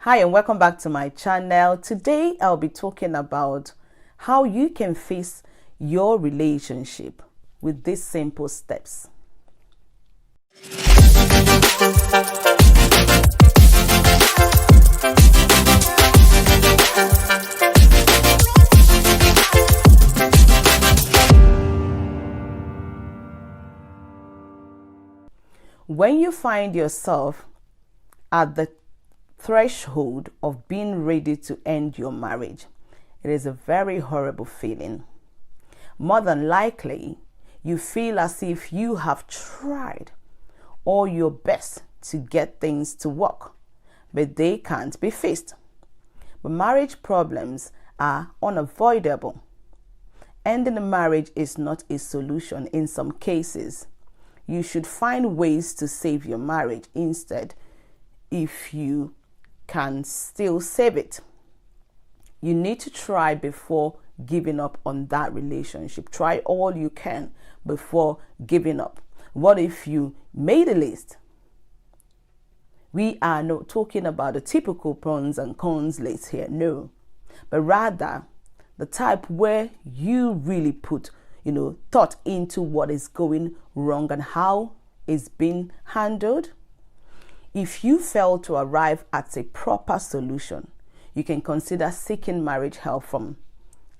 Hi and welcome back to my channel. Today I'll be talking about how you can fix your relationship with these simple steps. When you find yourself at the threshold of being ready to end your marriage, it is a very horrible feeling. More than likely, you feel as if you have tried all your best to get things to work, but they can't be fixed. But marriage problems are unavoidable. Ending a marriage is not a solution in some cases. You should find ways to save your marriage instead if you can still save it. You need to try before giving up on that relationship. Try all you can before giving up. What if you made a list? We are not talking about the typical pros and cons list here, no, but rather the type where you really put thought into what is going wrong and how it's being handled. If you fail to arrive at a proper solution, you can consider seeking marriage help from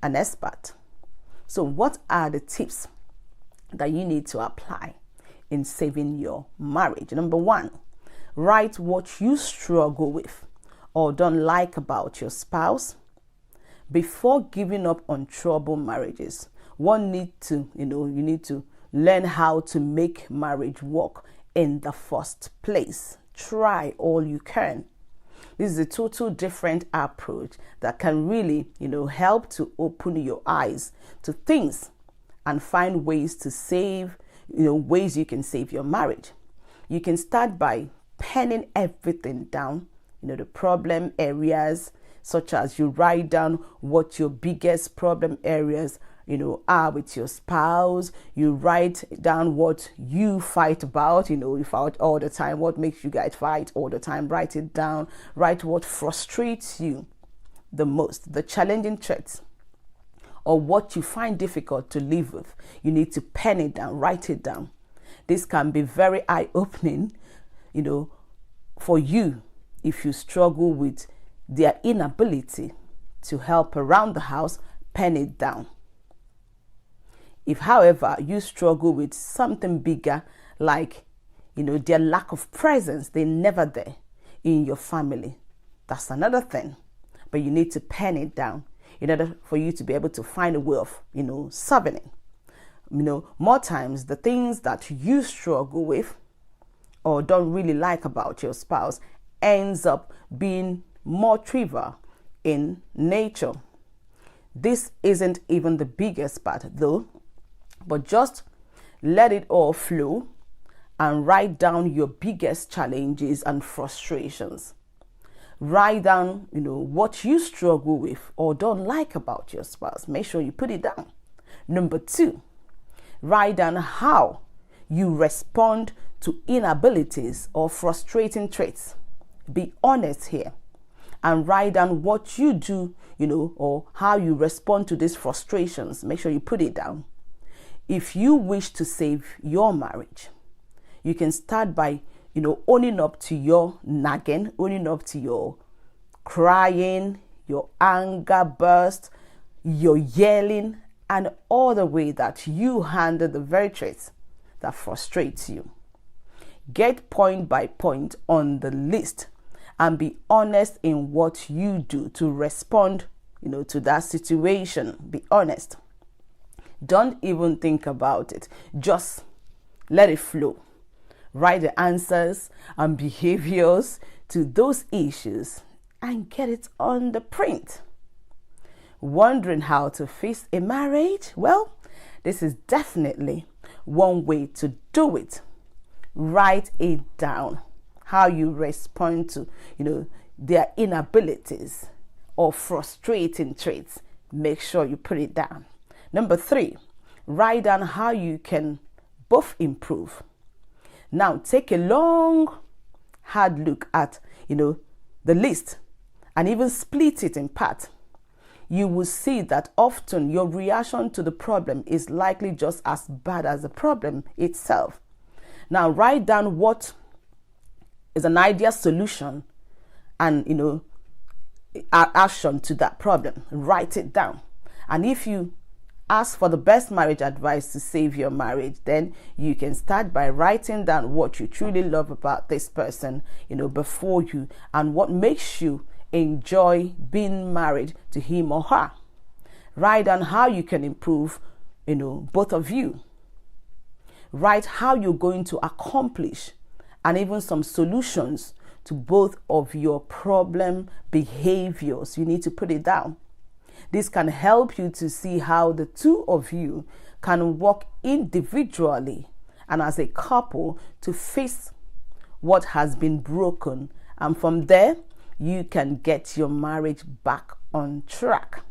an expert. So what are the tips that you need to apply in saving your marriage? Number one, write what you struggle with or don't like about your spouse. Before giving up on troubled marriages, you need to learn how to make marriage work in the first place. Try all you can. This is a total different approach that can really, help to open your eyes to things and find ways to save, ways you can save your marriage. You can start by penning everything down, the problem areas, such as you write down what your biggest problem areas are with your spouse. You write down what you fight about, you fight all the time, what makes you guys fight all the time. Write it down. Write what frustrates you the most, the challenging traits, or what you find difficult to live with. You need to pen it down, write it down. This can be very eye-opening, for you if you struggle with their inability to help around the house. Pen it down. If, however, you struggle with something bigger, like, their lack of presence, they're never there in your family, that's another thing. But you need to pen it down in order for you to be able to find a way of, solving it. More times, the things that you struggle with or don't really like about your spouse ends up being more trivial in nature. This isn't even the biggest part, though. But just let it all flow and write down your biggest challenges and frustrations. Write down, what you struggle with or don't like about your spouse. Make sure you put it down. Number two, write down how you respond to inabilities or frustrating traits. Be honest here and write down what you do, or how you respond to these frustrations. Make sure you put it down. If you wish to save your marriage, you can start by, owning up to your nagging, owning up to your crying, your anger burst, your yelling, and all the way that you handle the very traits that frustrates you. Get point by point on the list and be honest in what you do to respond, to that situation. Be honest. Don't even think about it. Just let it flow. Write the answers and behaviors to those issues and get it on the print. Wondering how to fix a marriage? Well, this is definitely one way to do it. Write it down. How you respond to, their inabilities or frustrating traits. Make sure you put it down. Number three, write down how you can both improve. Now take a long, hard look at, the list and even split it in part, you will see that often your reaction to the problem is likely just as bad as the problem itself. Now, write down what is an ideal solution and, action to that problem. Write it down. And if you ask for the best marriage advice to save your marriage, then you can start by writing down what you truly love about this person, before you, and what makes you enjoy being married to him or her. Write down how you can improve, both of you. Write how you're going to accomplish and even some solutions to both of your problem behaviors. You need to put it down. This can help you to see how the two of you can work individually and as a couple to fix what has been broken. And from there, you can get your marriage back on track.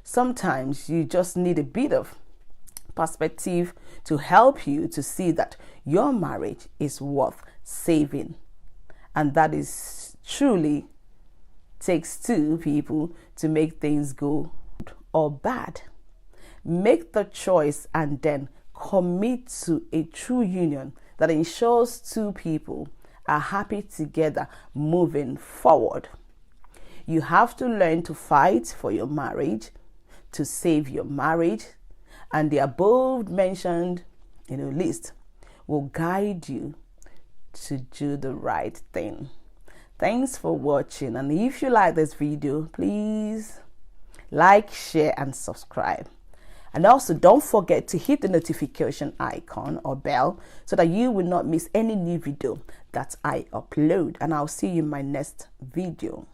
Sometimes you just need a bit of perspective to help you to see that your marriage is worth saving. And that is truly takes two people to make things go good or bad. Make the choice and then commit to a true union that ensures two people are happy together moving forward. You have to learn to fight for your marriage, to save your marriage, and the above mentioned list will guide you to do the right thing. Thanks for watching, and if you like this video, please like, share and subscribe. And also don't forget to hit the notification icon or bell so that you will not miss any new video that I upload. And I'll see you in my next video.